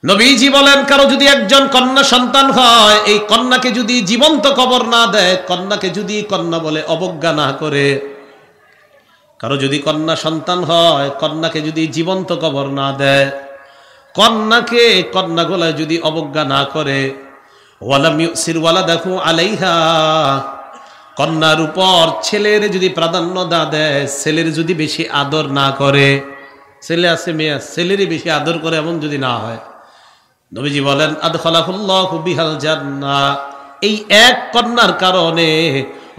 নবীজি বলেন, কারো যদি একজন কন্যা সন্তান হয়, এই কন্যাকে যদি জীবন্ত কবর না দেয়, কন্যাকে যদি কন্যা বলে অবজ্ঞা না করে, কারো যদি কন্যা সন্তান হয়, কন্যাকে যদি জীবন্ত কবর না দেয়, কন্যাকে কন্যা গোলায় যদি অবজ্ঞা না করে, ওয়ালাম ইউসির ওয়ালাদাহু আলাইহা, কন্যার উপর ছেলের যদি প্রাধান্য না দেয়, ছেলের যদি বেশি আদর না করে, ছেলে আছে মেয়ে, ছেলেরই বেশি আদর করে এমন যদি না হয়, নবীজি বলেন আদখালাহুল্লাহু বিহাল জান্নাহ, এই এক কন্যার কারণে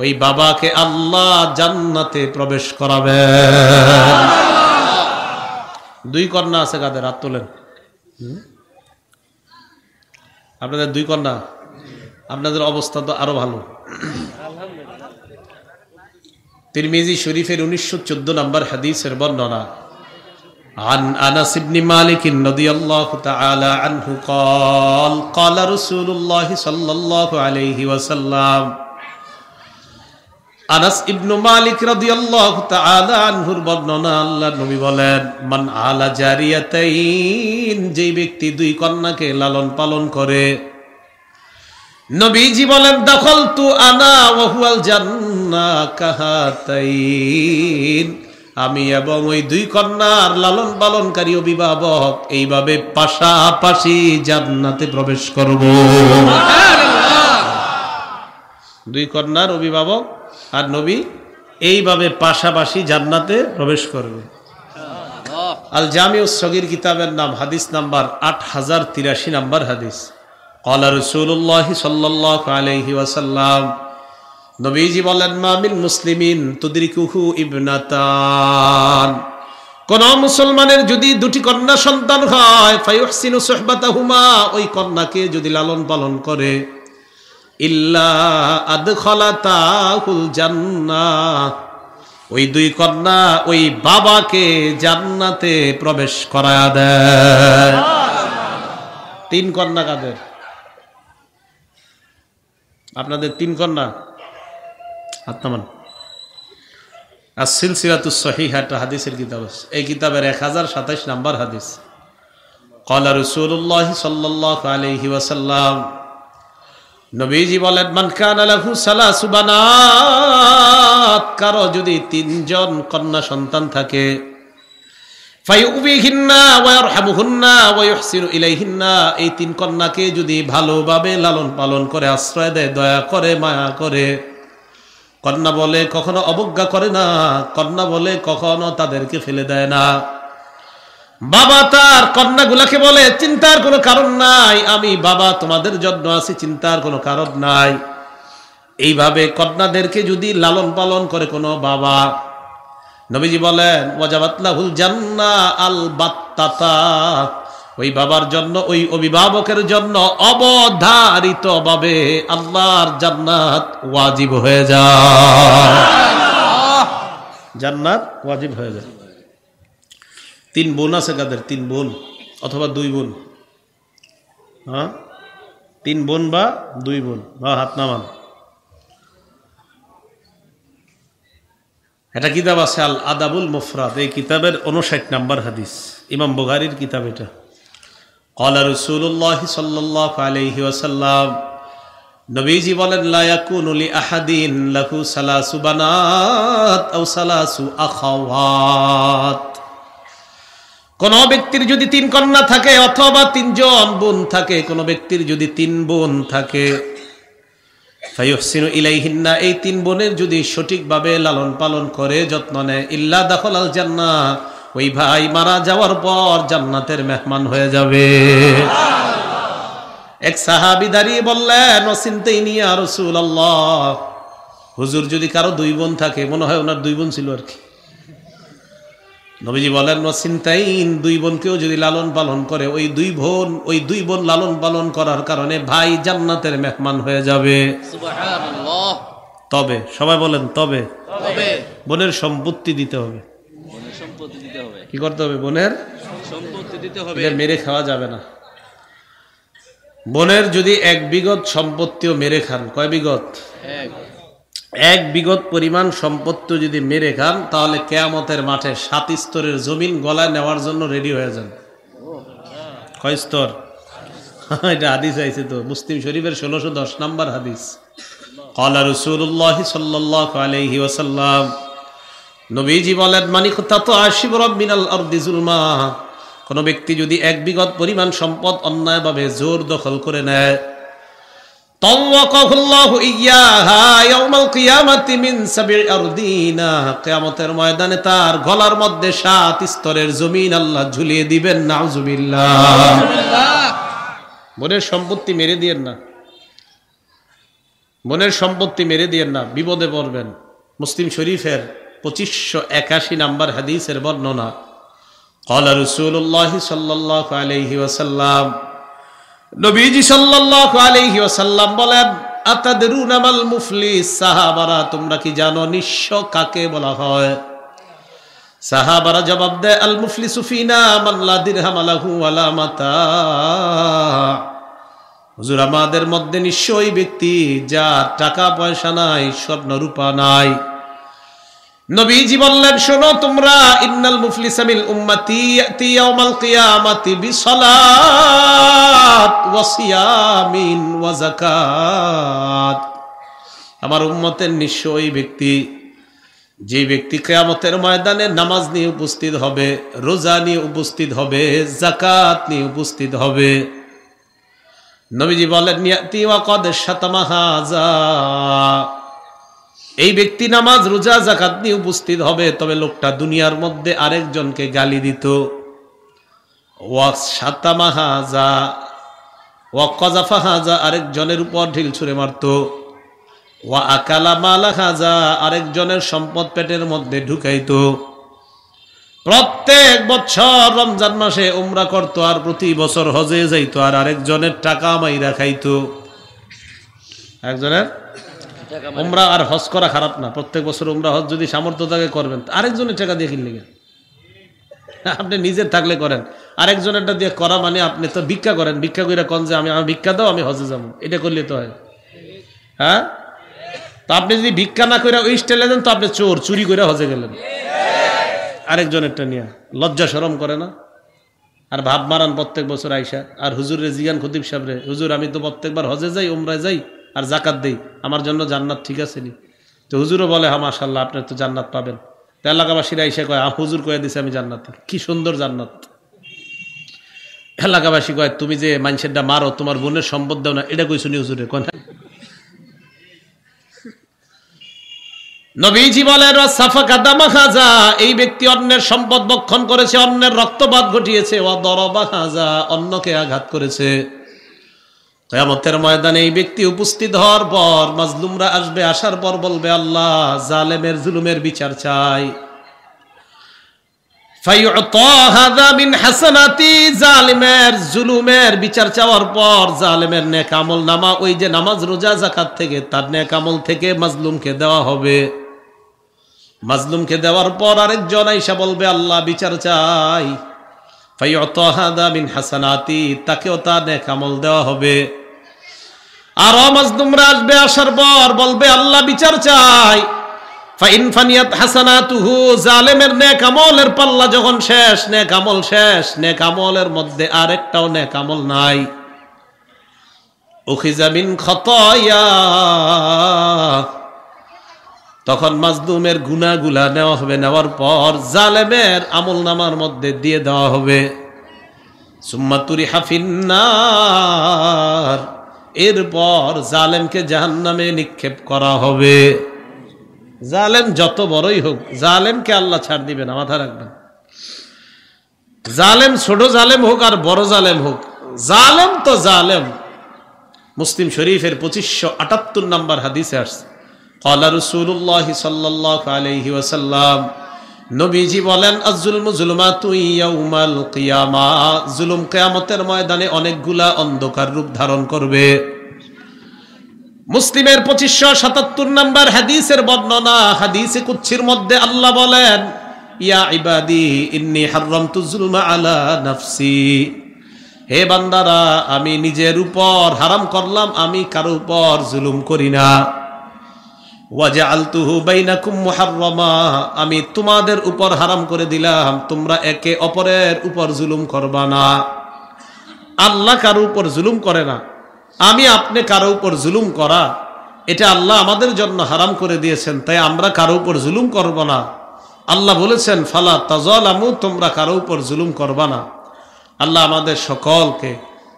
ওই বাবাকে আল্লাহ জান্নাতে প্রবেশ করাবেন। দুই কন্যা আছে কাদের? হাত তোলেন। আপনাদের দুই কন্যা, আপনাদের অবস্থা তো আরো ভালো। তিরমিজি শরীফের 1914 নম্বর হাদিসের বর্ণনা, عن أنس بن مالك رضي الله تعالى عنه قال قال رسول الله صلى الله عليه وسلم, আনাস ইবনু মালিক রাদিয়াল্লাহু তাআলা আনহুর বর্ণনা, আল্লাহর নবী বলেন, মান আলা জারিয়াতাইন, যেই ব্যক্তি দুই কন্যাকে লালন পালন করে, নবীজি বলেন দাখালতু আনা ওয়া হুয়াল জান্নাহ কাহাতাইন, আমি এবং ওই দুই কন্যার লালন পালনকারী অভিভাবক এইভাবে পাশাপাশি জান্নাতে প্রবেশ করব। দুই কন্যার অভিভাবক আর নবী এইভাবে পাশাপাশি জান্নাতে প্রবেশ করবে। আল জামিউস সগীর কিতাবের নাম, হাদিস নাম্বার 8083 নম্বর হাদিস। ক্বালা রাসূলুল্লাহ সাল্লাল্লাহু আলাইহি ওয়াসাল্লাম, নবীজি বলেন, মা মিন মুসলিমিন তুদরিকুহু ইবনাতান, কোন মুসলমানের যদি দুটি কন্যা সন্তান হয়, ফায়ুহসিনু সুহবাতাহুমা, ওই কন্যাকে যদি লালন পালন করে, ইল্লা আদখালাতাহুল জান্নাহ, ওই দুই কন্যা ওই বাবাকে জান্নাতে প্রবেশ করায়া দেয়। তিন কন্যা কাদের? আপনাদের তিন কন্যা? আত্মান as-silsilatus sahihah একটা হাদিসের কিতাব আছে, এই কিতাবের 1027 নম্বর হাদিস। ক্বালা রাসূলুল্লাহ সাল্লাল্লাহু আলাইহি ওয়াসাল্লাম, নবীজি বলেন, মান কানা লাহু সালাসু বানাত, কারো যদি তিনজন কন্যা সন্তান থাকে, ফায়ুবিহিন্না ওয়া ইয়ারহামুহুন্না ওয়া ইহসিনু ইলাইহিন্না, এই তিন কন্যাকে যদি ভালোভাবে লালন পালন করে, আশ্রয় দেয়, দয়া করে, মায়া করে, কন্যা বলে কখনো অবজ্ঞা করে না, কন্যা বলে কখনো তাদেরকে ফেলে দেয় না, বাবা তার কন্যাগুলাকে বলে চিন্তার কোনো কারণ নাই, আমি বাবা তোমাদের জন্য আছি, চিন্তার কোনো কারণ নাই, এইভাবে কন্যাদেরকে যদি লালন পালন করে কোনো বাবা, নবীজি বলেন ওয়াজাবাত লাহুল জান্নাহ আল বাত্তাতা, ওই বাবার জন্য, ওই অভিভাবকের জন্য অবধারিতভাবে আল্লাহর জান্নাত ওয়াজিব হয়ে যায়, জান্নাত ওয়াজিব হয়ে যায়। তিন বোন আছে কাদের? তিন বোন অথবা দুই বোন? হ্যাঁ, তিন বোন বা দুই বোন, বা হাত নামান। এটা কিতাব আছে আল আদাবুল মুফরাদ, এই কিতাবের 59 নম্বর হাদিস, ইমাম বুখারীর কিতাব এটা। ক্বালা রাসূলুল্লাহ সাল্লাল্লাহু আলাইহি ওয়াসাল্লাম, নবীজি বলেন, লা ইয়াকুনু লি আহাদিন লাহু সালাসু বানাত আও সালাসু আখাওয়াত, কোন ব্যক্তির যদি তিন কন্যা থাকে অথবা তিনজন বোন থাকে, কোন ব্যক্তির যদি তিন বোন থাকে, ফায়ুহসিনু ইলাইহিন্না, এই তিন বোনের যদি সঠিকভাবে লালন পালন করে, যত্ন নেয়, ইল্লা দাখালাল জান্নাহ, ওই ভাই মারা যাওয়ার পর জান্নাতের মেহমান হয়ে যাবে। এক সাহাবী দাঁড়িয়ে বললেন, ওয়াসিনতাইনি ইয়া রাসূলুল্লাহ, হুজুর যদি কারো দুই বোন থাকে, মনে হয় ওনার দুই বোন ছিল আর কি, নবীজি বলেন ওয়াসিনতাইন, দুই বোনকেও যদি লালন পালন করে, ওই দুই বোন লালন পালন করার কারণে ভাই জান্নাতের মেহমান হয়ে যাবে। সুবহানাল্লাহ। তবে সবাই বলেন, তবে বোনের সম্পত্তি দিতে হবে। কি করতে হবে? বোনের সম্পত্তি দিতে হবে, মেরে খাওয়া যাবে না। বোনের যদি 1 বিঘত সম্পত্তিও মেরে খান, কয় বিঘত? 1 বিঘত পরিমাণ সম্পত্তি যদি মেরে খান, তাহলে কিয়ামতের মাঠে 7 স্তরের জমিন গলায় নেওয়ার জন্য রেডি হয়ে যান। কয় স্তর? এটা হাদিস আইছে তো মুসলিম শরীফের 1610 নম্বর হাদিস। ক্বালা রাসূলুল্লাহ সাল্লাল্লাহু আলাইহি ওয়াসাল্লাম, নবীজি বলেন, মান ইখতাতা শিবরাম মিনাল আরদি যুলমা, কোন ব্যক্তি যদি 1 বিঘত পরিমাণ সম্পদ অন্যায়ভাবে জোর দখল করে নেয়, তাওয়াকাহুল্লাহু ইয়্যাহা ইয়াউমাল কিয়ামাতি মিন 7 আরদিনা, কিয়ামতের ময়দানে তার গলার মধ্যে 7 স্তরের জমিন আল্লাহ ঝুলিয়ে দিবেন। নাউজুবিল্লাহ। বোনের সম্পত্তি মেরে দিয়েন না, বোনের সম্পত্তি মেরে দিয়েন না, বিপদে পড়বেন। মুসলিম শরীফের 2581 নম্বর হাদিসের বর্ণনা। ক্বালা রাসূলুল্লাহ সাল্লাল্লাহু আলাইহি ওয়াসাল্লাম, নবীজি সাল্লাল্লাহু আলাইহি ওয়াসাল্লাম বলেন, আতাদরুনা মাল মুফলিস, সাহাবারা তোমরা কি জানো নিঃস্ব কাকে বলা হয়? সাহাবারা জবাব দেয়, আল মুফলিসু ফিনা মান লা দিরহাম লাহু ওয়ালা মাতা। হুজুর, আমাদের মধ্যে নিঃস্ব ওই ব্যক্তি যার টাকা পয়সা নাই, স্বর্ণ রূপা নাই। নবীজি বললেন, শোনো তোমরা, ইন্নাল মুফলিসা মিন উম্মতি ইয়াতি ইয়াউমাল কিয়ামাতি বিসসালাত ওয়া সিয়ামিন ওয়া যাকাত। আমার উম্মতের নিঃস্ব ওই ব্যক্তি যে ব্যক্তি কিয়ামতের ময়দানে নামাজ নিয়ে উপস্থিত হবে, রোজা নিয়ে উপস্থিত হবে, যাকাত নিয়ে উপস্থিত হবে। নবীজি বলেন, ইয়াতি ওয়া ক্বাদ শাতামা হাযা, এই ব্যক্তি নামাজ রোজা যাকাত নিয়ে উপস্থিত হবে, তবে লোকটা দুনিয়ার মধ্যে আরেকজনকে গালি দিত। ওয়া শাতামা হাযা ওয়া কাযাফা হাযা, আরেকজনের উপর ঢিল ছুঁড়ে মারত। ওয়া আকালা মালা হাযা, আরেকজনের সম্পদ পেটের মধ্যে ঢুকাইতো। প্রত্যেক বছর রমজান মাসে উমরা করতো, আর প্রতি বছর হজে যাইতো, আর আরেকজনের টাকা মাইরা খাইতো। একজনের উমরা আর হজ করা খারাপ না, প্রত্যেক বছর উমরা হজ যদি সামর্থ্য থাকে করবেন। আরেকজনের টাকা দিয়ে কিনলে আপনি নিজের থাকলে করেন, আরেকজনেরটা দিয়ে করা মানে আপনি তো ভিক্ষা করেন, ভিক্ষা করে কন যে আমি ভিক্ষা দাও, আমি হজে যাবো, এটা করলে তো হয়। হ্যাঁ, তো আপনি যদি ভিক্ষা না করে ওই স্টাইলে দেন, তো আপনি চোর, চুরি করে হজে গেলেন। আরেকজনেরটা নিয়ে লজ্জা শরম করে না? আর ভাব মারান প্রত্যেক বছর আইসা, আর হুজুরের জিগান খতিব সাহেবরে, হুজুর আমি তো প্রত্যেকবার হজে যাই, উমরায় যাই, আর যাকাত দেই, আমার জন্য জান্নাত ঠিক আছে নি? তো হুজুরও বলে, হ্যাঁ মাশাআল্লাহ আপনি তো জান্নাত পাবেন। তো এলাকাবাসীরা এসে কয়, হুজুর কয়ে দিছে আমি জান্নাত। কি সুন্দর জান্নাত! এলাকাবাসী কয়, তুমি যে মানুষেরটা মারো, তোমার বোনের সম্পদ দাও না, এটা কই শুনি হুজুরে কোন? নবীজি বলেন, সাফাকা দামা হাযা, এই ব্যক্তি অন্যের সম্পদ ভক্ষণ করেছে, অন্যের রক্তপাত ঘটিয়েছে। ওয়া দরাবা হাযা, অন্যকে আঘাত করেছে। কিয়ামতের ময়দানে এই ব্যক্তি উপস্থিত হওয়ার পর মাজলুমরা আসবে, আসার পর বলবে, আল্লাহ জালেমের জুলুমের বিচার চাই। ফায়ুতা হাযা মিন হাসানাতি, জালিমের জুলুমের বিচার চাওয়ার পর জালিমের নেক আমল নামা, ওই যে নামাজ রোজা যাকাত থেকে তার নেক আমল থেকে মাজলুমকে দেওয়া হবে। মাজলুমকে দেওয়ার পর আরেকজন আইসা বলবে, আল্লাহ বিচার চাই। ফায়ুতা হাযা মিন হাসানাতি, তাকেও তার নেক আমল দেওয়া হবে। আর মাজলুমরা আসবে, আসার পর বলবে, আল্লাহ বিচার চাই। ফাইন ফানিয়াত হাসানাতুহু, জালেমের নেক আমলের পাল্লা যখন শেষ, নেক আমল শেষ, নেক আমলের মধ্যে আরেকটাও নেক আমল নাই। উখিযা মিন খাতায়া, তখন মাজলুমের গুনাহগুলা নেওয়া হবে, নেওয়ার পর জালেমের আমলনামার মধ্যে দিয়ে দেওয়া হবে। সুম্মা তুরিহা ফিন্নার, এরপর জালেমকে জাহান্নামে নিক্ষেপ করা হবে। জালেম যত বড়ই হোক, জালেমকে আল্লাহ ছাড় দিবে না, মাথা রাখবেন। জালেম ছোট জালেম হোক আর বড় জালেম হোক, জালেম তো জালেম। মুসলিম শরীফের 2578 নম্বর হাদিসে আসছে, ক্বালা রাসূলুল্লাহ সাল্লাল্লাহু আলাইহি ওয়াসাল্লাম, নবীজি বলেন, আয-যুলমু যুলমাতু ইয়াউমাল কিয়ামাহ, জুলুম কিয়ামতের ময়দানে অনেকগুলা অন্ধকার রূপ ধারণ করবে। মুসলিমের 2577 নম্বর হাদিসের বর্ণনা, হাদিসে কুদসির মধ্যে আল্লাহ বলেন, ইয়া ইবাদি ইন্নী হারামতু যুলমা আলা নাফসি, হে বান্দারা আমি নিজের উপর হারাম করলাম, আমি কারো উপর জুলুম করি না। ওয়াজআলতুহু বাইনাকুম মুহাররামা, আমি তোমাদের উপর হারাম করে দিলাম, তোমরা একে অপরের উপর জুলুম করবা না। আল্লাহ কারো উপর জুলুম করে না, আমি আপনি কারো উপর জুলুম করা এটা আল্লাহ আমাদের জন্য হারাম করে দিয়েছেন, তাই আমরা কারো উপর জুলুম করব না। আল্লাহ বলেছেন ফালা তাযালামু, তোমরা কারো উপর জুলুম করবা না। আল্লাহ আমাদের সকলকে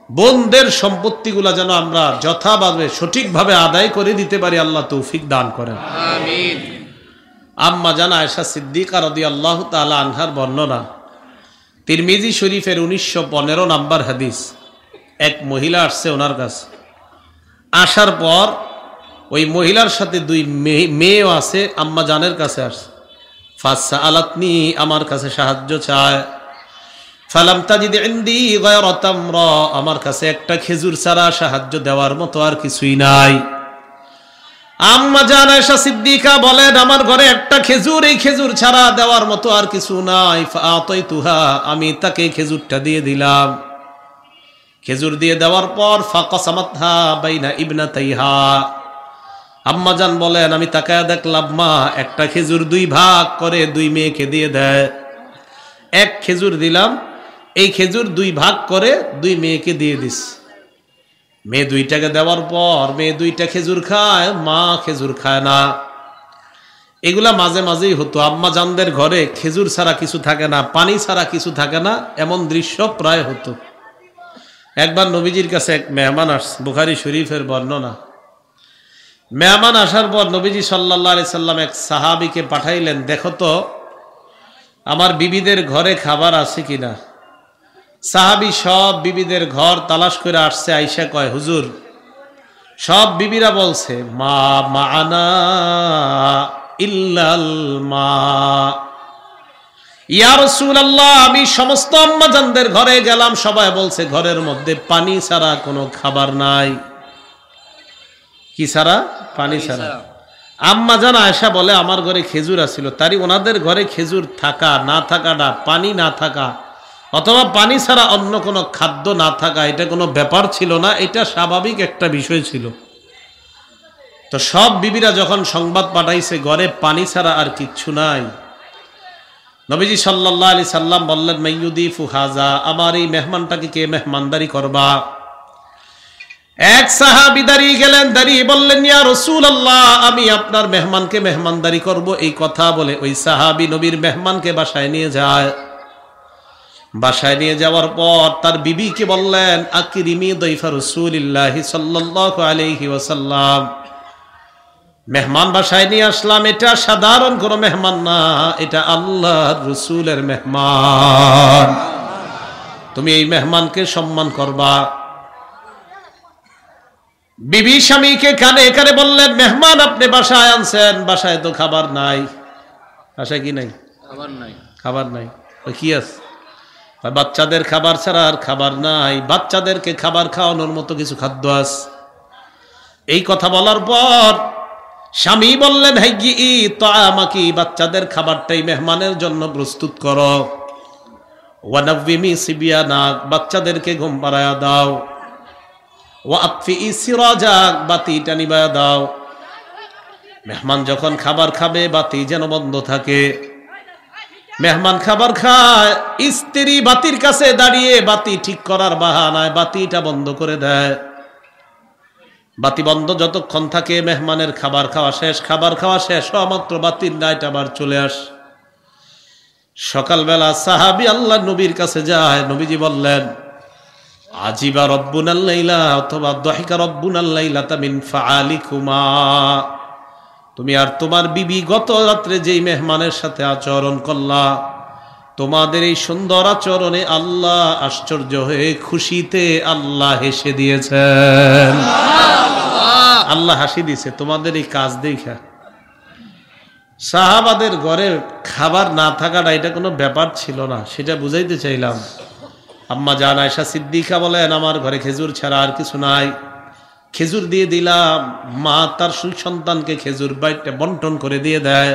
বোনদের সম্পত্তিগুলা যেন আমরা যথাভাবে সঠিকভাবে আদায় করে দিতে পারি, আল্লাহ তৌফিক দান করেন, আমিন। আম্মা জান আয়েশা সিদ্দিকা রাদিয়াল্লাহু তাআলা আনহার বর্ণনা, তিরমিজি শরীফের 1915 নাম্বার হাদিস। এক মহিলা আসছে ওনার কাছে, আসার পর ওই মহিলার সাথে দুই মেয়েও আছে, আম্মা জানের কাছে আসছে। ফাসা আলাতনি, আমার কাছে সাহায্য চায়। ফালাম তাজিদ ইনদি গায়রা তামরা, আমার কাছে একটা খেজুর ছাড়া সাহায্য দেওয়ার মতো আর কিছুই নাই। আম্মা জান আয়েশা সিদ্দিকা বলেন, আমার ঘরে একটা খেজুর, এই খেজুর ছাড়া দেওয়ার মতো আর কিছু নাই। ফাআতাইতুহা, আমি তাকে খেজুরটা দিয়ে দিলাম। খেজুর দিয়ে দেওয়ার পর ফাকাসামাতহা বাইনা ইবনাতাইহা, আম্মা জান বলেন আমি তাকায়া দেখলাম মা একটা খেজুর দুই ভাগ করে দুই মেয়েকে দিয়ে দেয়। এক খেজুর দিলাম, এই খেজুর দুই ভাগ করে দুই মেয়েকে দিয়ে দিস। মেয়ে দুইটাকে দেওয়ার পর মেয়ে দুইটা খেজুর খায়, মা খেজুর খায় না। এগুলা মাঝে মাঝেই হতো। আম্মা জানদের ঘরে খেজুর ছাড়া কিছু থাকে না, পানি ছাড়া কিছু থাকে না, এমন দৃশ্য প্রায় হতো। একবার নবীজির কাছে এক মেহমান আসছে, বুখারী শরীফের বর্ণনা। মেহমান আসার পর নবীজি সাল্লাল্লাহু আলাইহি সাল্লাম এক সাহাবীকে পাঠাইলেন, দেখো তো আমার বিবিদের ঘরে খাবার আছে কিনা। সাহাবী সব বিবিদের ঘর তালাশ করে আসছে, আইসা কয় হুজুর সব বিবিরা বলছে মা মাআনা ইল্লাল মা। ইয়া রাসূলুল্লাহ, আমি সমস্ত আম্মা জানদের ঘরে গেলাম, সবাই বলছে ঘরের মধ্যে পানি ছাড়া কোনো খাবার নাই। কি ছাড়া? পানি ছাড়া। আম্মা জান আয়েশা বলে আমার ঘরে খেজুর আছিল, তারই ওনাদের ঘরে খেজুর থাকা না থাকাটা, পানি না থাকা অথবা পানি ছাড়া অন্য কোনো খাদ্য না থাকা, এটা কোনো ব্যাপার ছিল না, এটা স্বাভাবিক একটা বিষয় ছিল। তো সব বিবিরা যখন সংবাদ পাঠাইছে ঘরে পানি ছাড়া আর কিচ্ছু নাই, নবীজি সাল্লাল্লাহু আলাইহি সাল্লাম বললেন মাইয়ুদিফু হাযা, আমার এই মেহমানটাকে কে মেহমানদারি করবা। এক সাহাবী দাঁড়িয়ে গেলেন, দাঁড়িয়ে বললেন ইয়া রাসূলুল্লাহ, আমি আপনার মেহমানকে মেহমানদারি করব। এই কথা বলে ওই সাহাবী নবীর মেহমানকে বাসায় নিয়ে যায়। বাসায় নিয়ে যাওয়ার পর তার বিবিকে বললেন আকরিমি দাইফা রাসূলিল্লাহি সাল্লাল্লাহু আলাইহি ওয়াসাল্লাম, মেহমান বাসায় নিয়ে আসলাম, এটা সাধারণ কোনো মেহমান না, এটা আল্লাহর রাসূলের মেহমান, তুমি এই মেহমানকে সম্মান করবা। বিবি স্বামীকে কানে কানে বললেন মেহমান আপনি বাসায় আনছেন, বাসায় তো খাবার নাই। বাসায় কি নাই? খাবার নাই। খাবার নাই, কি আছে? বাচ্চাদের খাবার ছাড়া আর খাবার নাই, বাচ্চাদেরকে খাবার খাওয়ানোর মতো কিছু খাদ্য আছে। এই কথা বলার পর স্বামী বললেন হাইয়ি তাআমাকি, বাচ্চাদের খাবারটাই মেহমানের জন্য প্রস্তুত করো। ওয়ানাব্বিমি সিবিয়ানাক, বাচ্চাদেরকে ঘুম পাড়ায়া দাও। ওয়াতফি সিরাজাক, বাতিটা নিভায়া দাও। মেহমান যখন খাবার খাবে বাতি যেন বন্ধ থাকে। মেহমান খাবার খায়, স্ত্রী বাতির কাছে দাঁড়িয়ে বাতি ঠিক করার বাহানায় বাতিটা বন্ধ করে দেয়। বাতি বন্ধ যতক্ষণ থাকে মেহমানের খাবার খাওয়া শেষ, খাবার খাওয়া শেষ হওয়া মাত্র বাতির লাইট আবার চলে আস। সকালবেলা সাহাবী আল্লাহ নবীর কাছে যায়, নবীজি বললেন আজিবা রব্বুনাল লাইলা অথবা দহিকা রব্বুনাল লাইলাতা মিন ফাআলিকুমা, তুমি আর তোমার বিবি গত রাত্রে যেই মেহমানের সাথে আচরণ করলা, তোমাদের এই সুন্দর আচরণে আল্লাহ আশ্চর্য হয়ে খুশিতে আল্লাহ হেসে দিয়েছেন। আল্লাহ হাসি দিয়েছে তোমাদের এই কাজ দেখা। সাহাবাদের ঘরে খাবার না থাকাটা এটা কোনো ব্যাপার ছিল না, সেটা বুঝাইতে চাইলাম। আম্মা জান আয়েশা সিদ্দিকা বলেন আমার ঘরে খেজুর ছাড়া আর কিছু নাই, খেজুর দিয়ে দিলাম। মা তার সন্তানকে খেজুর বাইটে বন্টন করে দিয়ে দেয়।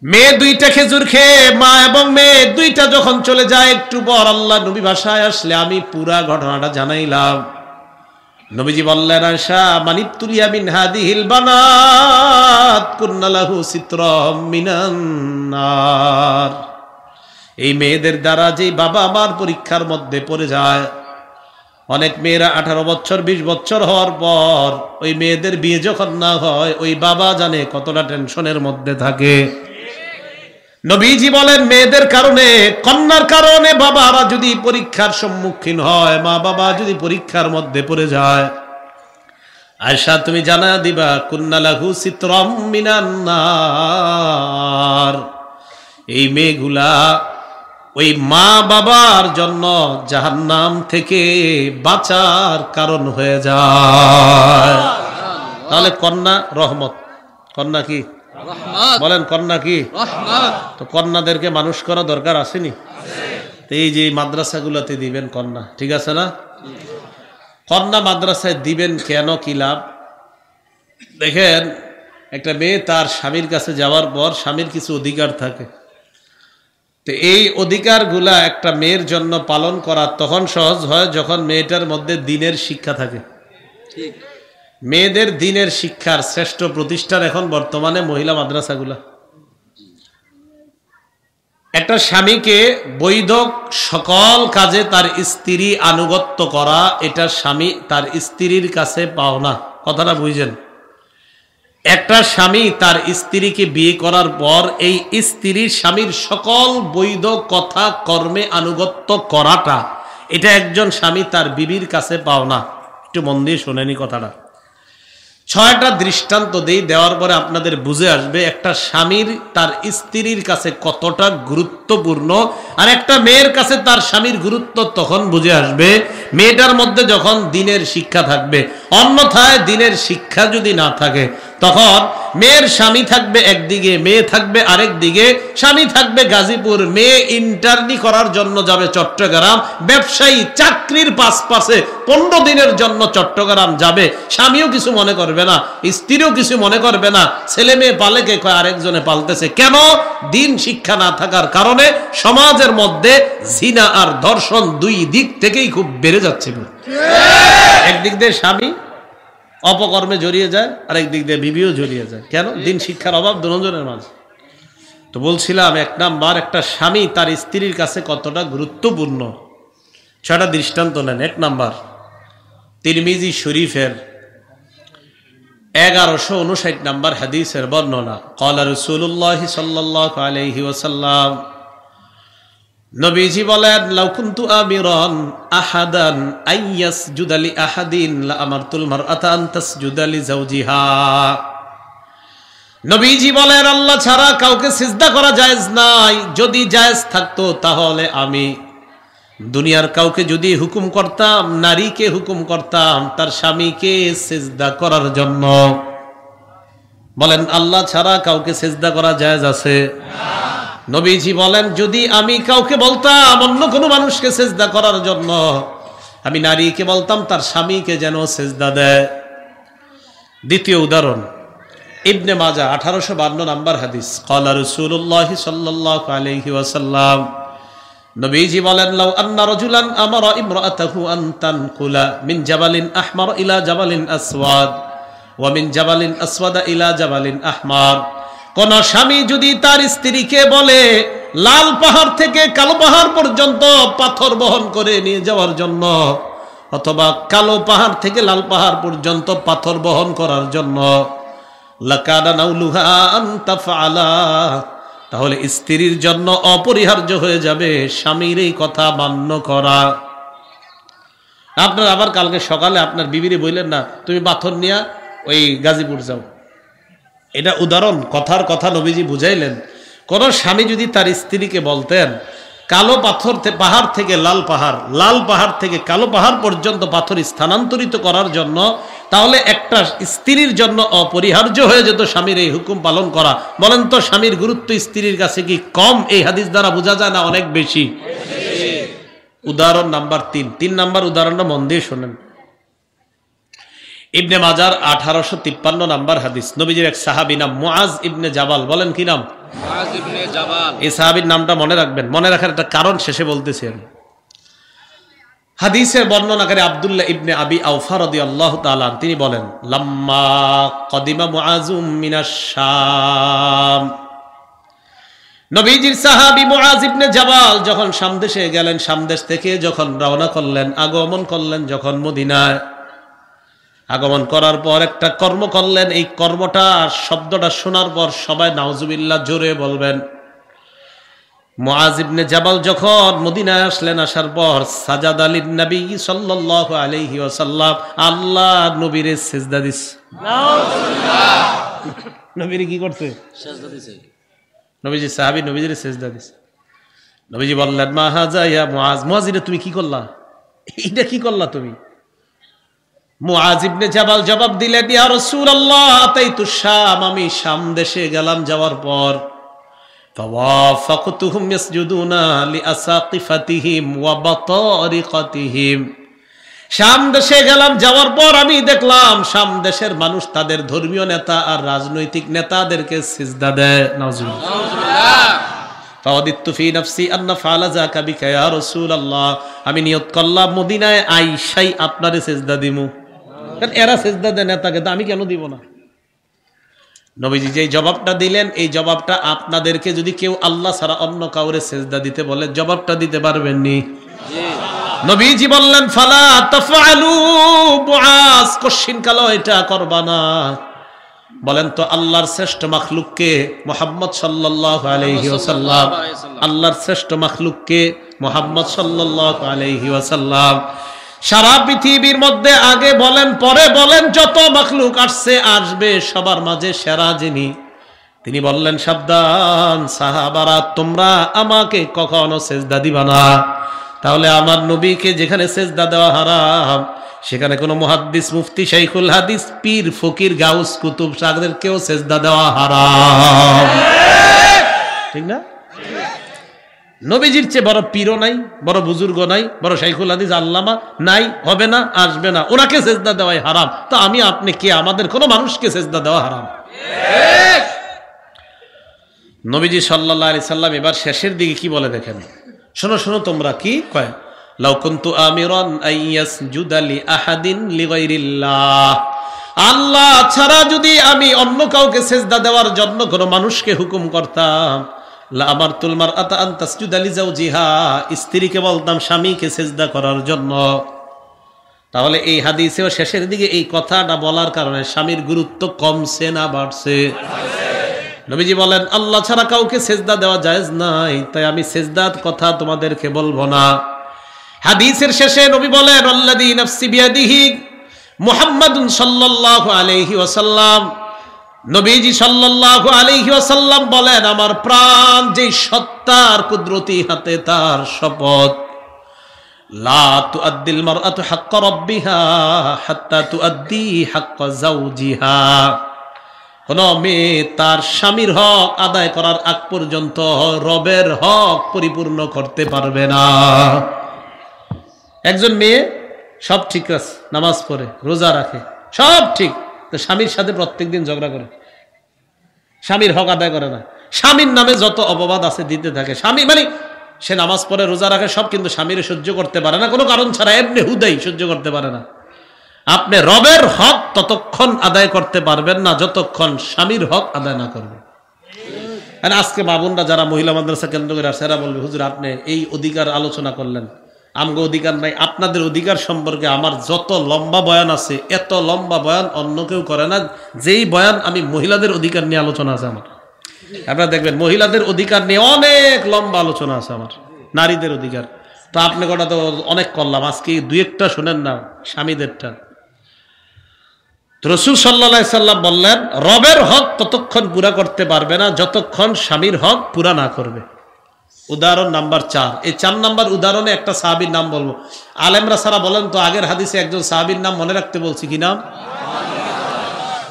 মেয়ে দুইটা খেজুর খেয়ে মা এবং মেয়ে দুইটা যখন চলে যায়, একটু পর আল্লাহ নবী বাসায় আসলে আমি পুরা ঘটনাটা জানাইলাম। নবীজি বললেন আয়েশা মানিতুলিয়া মিন হাদিহিল বানাত কুন্না লাহু সিতরাম মিনান নার, এই মেয়েদের দ্বারা যে বাবা মার পরীক্ষার মধ্যে পড়ে যায়, অনেক মেয়েরা 18 বছর 20 বছর হওয়ার পর ওই মেয়েদের বিয়ে যখন না হয়, ওই বাবা জানে কতটা টেনশনের মধ্যে থাকে। নবীজি বলেন মেয়েদের কারণে, কন্যার কারণে বাবারা যদি পরীক্ষার সম্মুখীন হয়, মা বাবা যদি পরীক্ষার মধ্যে পড়ে যায়, আয়েশা তুমি জানা দিবা কুন্না লাহু সিতরাম মিনান নার, এই মেয়েগুলা ওই মা বাবার জন্য জাহান্নাম থেকে বাঁচার কারণ হয়ে যায়। তাহলে কন্যা রহমত, কন্যা কি বলেন, কন্যা কি? তো কন্যাদেরকে মানুষ করা দরকার আসেনি? এই যে মাদ্রাসাগুলোতে দিবেন কন্যা, ঠিক আছে না? কন্যা মাদ্রাসায় দিবেন কেন, কি লাভ? দেখেন, একটা মেয়ে তার স্বামীর কাছে যাওয়ার পর স্বামীর কিছু অধিকার থাকে, তো এই অধিকারগুলা একটা মেয়ের জন্য পালন করা তখন সহজ হয় যখন মেয়েটার মধ্যে দ্বীনের শিক্ষা থাকে। মেয়েদের দ্বীনের শিক্ষার শ্রেষ্ঠ প্রতিষ্ঠান এখন বর্তমানে মহিলা মাদ্রাসাগুলা। একটা স্বামীকে বৈধ সকল কাজে তার স্ত্রী আনুগত্য করা, এটা স্বামী তার স্ত্রীর কাছে পাওনা। কথাটা বুঝছেন? একটা স্বামী তার স্ত্রীকে বিয়ে করার পর এই স্ত্রীর স্বামীর সকল বৈধ কথা কর্মে আনুগত্য করাটা, এটা একজন স্বামী তার বিবির কাছে পাওনা। একটু মন দিয়ে শোনেনি কথাটা। 6টা দৃষ্টান্ত দেওয়ার পরে আপনাদের বুঝে আসবে একটা স্বামীর তার স্ত্রীর কাছে কতটা গুরুত্বপূর্ণ, আর একটা মেয়ের কাছে তার স্বামীর গুরুত্ব তখন বুঝে আসবে মেয়েটার মধ্যে যখন দ্বীনের শিক্ষা থাকবে। অন্যথায় দ্বীনের শিক্ষা যদি না থাকে, তখন মেয়ের স্বামী থাকবে একদিকে, মেয়ে থাকবে আরেক দিকে। স্বামী থাকবে গাজীপুর, মেয়ে ইন্টার্নি করার জন্য যাবে চট্টগ্রাম, ব্যবসায়ী চাকরির পাশে 15 দিনের জন্য চট্টগ্রাম যাবে। স্বামীও কিছু মনে করবে না, স্ত্রীও কিছু মনে করবে না, ছেলে মেয়ে পালে কে কয় আরেকজনে পালতেছে। কেন? দ্বীন শিক্ষা না থাকার কারণে সমাজের মধ্যে জিনা আর ধর্ষণ দুই দিক থেকেই খুব বেড়ে যাচ্ছে। একদিক দিয়ে স্বামী অপকর্মে জড়িয়ে যায়, আর একদিক দিয়ে বিবিও জড়িয়ে যায়। কেন? দ্বীন শিক্ষার অভাব দুজনের মাঝে। তো বলছিলাম, 1 নাম্বার, একটা স্বামী তার স্ত্রীর কাছে কতটা গুরুত্বপূর্ণ 6টা দৃষ্টান্ত নেন। 1 নাম্বার, তিরমিজি শরীফের 1159 নাম্বার হাদিসের বর্ণনা। ক্বালা রাসূলুল্লাহ সাল্লাল্লাহু আলাইহি ওয়াসাল্লাম, নবীজি বলেন, লাউ কুনতু আমিরান আহাদান আইয়াসজুদা লি আহাদিন লা আমারতুল মারআতা আন তাসজুদা লি যাওজিহা। নবীজি বলেন, আল্লাহ ছাড়া কাউকে সিজদা করা জায়েজ নাই। যদি জায়েজ থাকতো তাহলে আমি দুনিয়ার কাউকে যদি হুকুম করতাম, নারীকে হুকুম করতাম তার স্বামীকে সিজদা করার জন্য। বলেন, আল্লাহ ছাড়া কাউকে সিজদা করা জায়েজ আছে? নবীজি বলেন, যদি আমি কাউকে বলতাম অন্য কোনো মানুষকে সিজদা করার জন্য, আমি নারীকে বলতাম তার স্বামীকে যেন সিজদা দেয়। দ্বিতীয় উদাহরণ, ইবনে মাজাহ 1852 নাম্বার হাদিস। ক্বালা রাসূলুল্লাহ সাল্লাল্লাহু আলাইহি ওয়াসাল্লাম, নবীজি বলেন, লাউ আন্না রাজুলান আমারা ইমরাআতাহু আন তানকুলা মিন জাবালিন আহমার ইলা জাবালিন আসওয়াদ ওয়া মিন জাবালিন আসওয়াদা ইলা জাবালিন আহমার। কোন স্বামী যদি তার স্ত্রীকে বলে লাল পাহাড় থেকে কালো পাহাড় পর্যন্ত পাথর বহন করে নিয়ে যাওয়ার জন্য, অথবা কালো পাহাড় থেকে লাল পাহাড় পর্যন্ত পাথর বহন করার জন্য, লাকানা নাউলুহা আন তাফআলা, তাহলে স্ত্রীর জন্য অপরিহার্য হয়ে যাবে স্বামীর এই কথা মান্য করা। আপনার আবার কালকে সকালে আপনার বিবিরে বললেন না, তুমি পাথর নিয়ে ওই গাজীপুর যাও। এটা উদাহরণ, কথার কথা নবীজি বুঝাইলেন। কোন স্বামী যদি তার স্ত্রীকে বলতেন কালো পাথর পাহাড় থেকে লাল পাহাড়, লাল পাহাড় থেকে কালো পাহাড় পর্যন্ত পাথর স্থানান্তরিত করার জন্য, তাহলে একটা স্ত্রীর জন্য অপরিহার্য হয়ে যেত স্বামীর এই হুকুম পালন করা। বলেন তো, স্বামীর গুরুত্ব স্ত্রীর কাছে কি কম এই হাদিস দ্বারা বোঝা যায় না অনেক বেশি? উদাহরণ নাম্বার 3 নাম্বার উদাহরণটা মন দিয়ে শোনেন। ইবনে মাজার 1853 নাম্বার হাদিস। নবীজির এক সাহাবী নাম মুআজ ইবনে জাবাল। বলেন কি নাম? মুআজ ইবনে জাবাল। এই সাহাবীর নামটা মনে রাখবেন, মনে রাখার একটা কারণ শেষে বলতেছি আমি। হাদিসের বর্ণনাকারী আব্দুল্লাহ ইবনে আবি আওফা রাদিয়াল্লাহু তাআলা তিনি বলেন, লাম্মা কদিমা মুআজুম মিনাশ শাম, নবীজির সাহাবী মুআজ ইবনে জাবাল যখন শাম দেশে গেলেন, শাম দেশ থেকে যখন রওনা করলেন, আগমন করলেন যখন মদিনায়, আগমন করার পর একটা কর্ম করলেন। এই কর্মটা শব্দটা শোনার পর সবাই নাউজুবিল্লাহ জোরে বলবেন। মুআজ ইবনে জাবাল যখন মদিনায় আসলেন, আসার পর সাজাদা লিন নবী সাল্লাল্লাহু আলাইহি ওয়াসাল্লাম, আল্লাহ নবীর সিজদা দিছে। নাউজুবিল্লাহ। নবীর কি করতে? সিজদা দিছে। নবীজি সাহাবী নবীজির সিজদা দিছে। নবীজি বললেন, মা হাযা ইয়া মুআজ, মুআজ এটা তুমি কি করলা? এটা কি করলা তুমি? মুআজ ইবনে জাবাল জবাব দিলেন, ইয়া রাসূলুল্লাহ আতাইতু শাম, আমি শাম দেশে গেলাম, যাওয়ার পর ফাওয়াফাকতুহুম ইয়াসজুদুনা লিআসাকিফাতিহিম ওয়া বাতারিকাতিহিম, শাম দেশে গেলাম, যাওয়ার পর আমি দেখলাম শাম দেশের মানুষ তাদের ধর্মীয় নেতা আর রাজনৈতিক নেতাদেরকে সিজদা দেয়। নাউজুবিল্লাহ। ফাওয়াদিতু ফি নাফসি আন্না ফাআলা যাকা বিকা ইয়া রাসূলুল্লাহ, আমি নিয়ত করলাম মদিনায় আইসাই আপনারে সিজদা দিমু, কারণ এরা সিজদা দেয় নেতাকে, তো আমি কেন দিব না? নবীজি যে জবাবটা দিলেন, এই জবাবটা আপনাদেরকে যদি কেউ আল্লাহ ছাড়া অন্য কাউরে সিজদা দিতে বলে জবাবটা দিতে পারবেন নি? নবীজি বললেন, ফালা তাফআলু মুআজ, কশিন কালো এটা করবা না। বলেন তো আল্লাহর শ্রেষ্ঠ মাখলুককে? মুহাম্মদ সাল্লাল্লাহু আলাইহি ওয়াসাল্লাম। আল্লাহর শ্রেষ্ঠ মাখলুককে? মুহাম্মদ সাল্লাল্লাহু আলাইহি ওয়াসাল্লাম। সারা পৃথিবীর মধ্যে আগে বলেন পরে বলেন যত মাখলুক আসছে আসবে, সবার মাঝে সেরা যিনি, তিনি বললেন, সাবধান সাহাবারা, তোমরা আমাকে কখনো সিজদা দিবা না। তাহলে আমার নবীকে যেখানে সিজদা দেওয়া হারাম, সেখানে কোনো মুহাদ্দিস, মুফতি, শাইখুল হাদিস, পীর, ফকির, গাউস, কুতুব, সাগরেরকেও সিজদা দেওয়া হারাম। ঠিক না? নবীজির চেয়ে বড় পীরও নাই, বড় বুজুর্গ নাই, বড় শাইখুল হাদিস আল্লামা নাই, হবে না, আসবে না, ওনাকে সিজদা দেওয়াই হারাম। তো আমি আপনি কে? আমাদের কোনো মানুষকে সিজদা দেওয়া হারাম। নবীজি সাল্লাল্লাহু আলাইহি সাল্লাম এবার শেষের দিকে কি বলে দেখেন, শোনো শোনো তোমরা, কি কয়, লাউ কুনতু আমিরান আইয়াসজুদা লি আহাদিন লিগাইরিল্লাহ, আল্লাহ ছাড়া যদি আমি অন্য কাউকে সিজদা দেওয়ার জন্য কোনো মানুষকে হুকুম করতাম, লা আমারতুল মারআতা আন তাসজুদা লিজাওজিহা, স্ত্রীকে বলতাম স্বামীকে সিজদা করার জন্য। তাহলে এই হাদিসেও শেষের দিকে এই কথাটা বলার কারণে স্বামীর গুরুত্ব কমছে না বাড়ছে? নবীজি বলেন, আল্লাহ ছাড়া কাউকে সিজদা দেওয়া জায়েজ নাই, তাই আমি সিজদার কথা তোমাদেরকে বলবো না। হাদিসের শেষে নবী বলেন, আল্লাযী নাফসি বিয়াদিহি, মুহাম্মাদুন সাল্লাল্লাহু আলাইহি ওয়াসাল্লাম, নবীজি সাল্লাল্লাহু আলাইহি ওয়াসাল্লাম বলেন, আমার প্রাণ যেই সত্তার কুদরতি হাতে তার শপথ, লা তুআদ্দিল মারআতু হাক্কা রাব্বিহা হাত্তা তুআদ্দি হাক্কা যাওজিহা, কোন মেয়ে তার স্বামীর হক আদায় করার আগ পর্যন্ত রবের হক পরিপূর্ণ করতে পারবে না। একজন মেয়ে সব ঠিক আছে, নামাজ পড়ে, রোজা রাখে, সব ঠিক, তো স্বামীর সাথে প্রত্যেকদিন ঝগড়া করে, স্বামীর হক আদায় করে না, স্বামীর নামে যত অপবাদ আছে দিতে থাকে। স্বামী মানে সে নামাজ পড়ে, রোজা রাখে, সব, কিন্তু স্বামীর সহ্য করতে পারে না, কোনো কারণ ছাড়া, এমনি হুদাই সহ্য করতে পারে না। আপনি রবের হক ততক্ষণ আদায় করতে পারবেন না যতক্ষণ স্বামীর হক আদায় না করবে। আজকে বাবুনরা যারা মহিলা মাদ্রাসা কেন্দ্র করে আসে, এরা বলবে, হুজুর আপনি এই অধিকার আলোচনা করলেন, আমগো অধিকার নাই। আপনাদের অধিকার সম্পর্কে আমার যত লম্বা বয়ান আছে, এত লম্বা বয়ান অন্য কেউ করে না। যেই বয়ান আমি মহিলাদের অধিকার নিয়ে আলোচনা আছে আমার, আপনারা দেখবেন মহিলাদের অধিকার নিয়ে অনেক লম্বা আলোচনা আছে আমার, নারীদের অধিকার। তো আপনি কটা তো অনেক করলাম, আজকে দুই একটা শোনেন না স্বামীদেরটা। রাসূল সাল্লাল্লাহু আলাইহি সাল্লাম বললেন, রবের হক ততক্ষণ পুরা করতে পারবে না যতক্ষণ স্বামীর হক পুরা না করবে। উদাহরণ নাম্বার 4, এই 4 নাম্বার উদাহরণে একটা সাহাবীর নাম বলবো। আলেমরা সারা বলেন তো, আগের হাদিসে একজন সাহাবীর নাম মনে রাখতে বলছি, কি নাম?